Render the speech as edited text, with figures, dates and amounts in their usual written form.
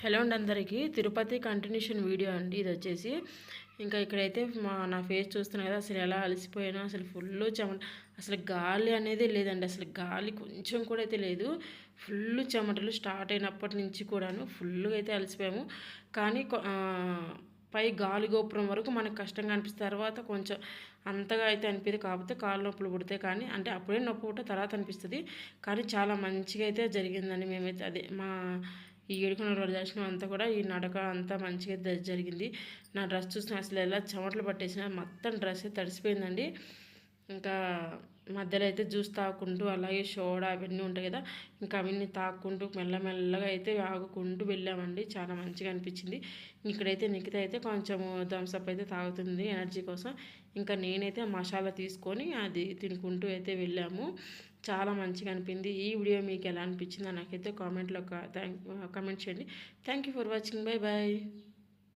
Hello అండి అందరికీ. Tirupati continuation video అండి ఇది వచ్చేసి. ఇంకా ఇక్కడైతే నా ఫేస్ చూస్తున్నారు కదా, అసలు ఎలా అలసిపోయానో, అసలు ఫుల్ చెమట, అసలు గాలి అనేది లేదండి, అసలు గాలి కొంచెం కూడా అయితే లేదు. ఫుల్ చెమటలు స్టార్ట్ అయినప్పటి నుంచి కూడాను ఫుల్గా అయితే అలసిపోయాము. కానీ పై గాలి గోపురం వరకు మనకు కష్టంగా అనిపిస్తుంది, తర్వాత కొంచెం అంతగా అయితే అనిపిస్తుంది. కాకపోతే కాళ్ళు నొప్పులు పుడితే కానీ, అంటే అప్పుడే నొప్పి పుట్టే తర్వాత అనిపిస్తుంది. కానీ చాలా మంచిగా అయితే జరిగిందండి. మేమైతే అదే ఈ ఏడుకొండల దర్శనం అంతా కూడా, ఈ నడక అంతా మంచిగా జరిగింది. నా డ్రెస్ చూసిన అసలు ఎలా చెమటలు పట్టేసిన, మొత్తం డ్రెస్ తడిసిపోయిందండి. ఇంకా మధ్యలో అయితే జ్యూస్ తాకుంటూ, అలాగే సోడా అవన్నీ ఉంటాయి కదా, ఇంకా అవన్నీ తాక్కుంటూ మెల్లమెల్లగా అయితే ఆగుకుంటూ వెళ్ళామండి. చాలా మంచిగా అనిపించింది. ఇక్కడైతే నిఖిత అయితే కొంచెం థమ్స్అప్ అయితే తాగుతుంది ఎనర్జీ కోసం. ఇంకా నేనైతే మసాలా తీసుకొని అది తినుకుంటూ అయితే వెళ్ళాము. చాలా మంచిగా అనిపింది. ఈ వీడియో మీకు ఎలా అనిపించిందో నాకైతే కామెంట్లో కామెంట్ చేయండి. Thank you for watching. Bye bye.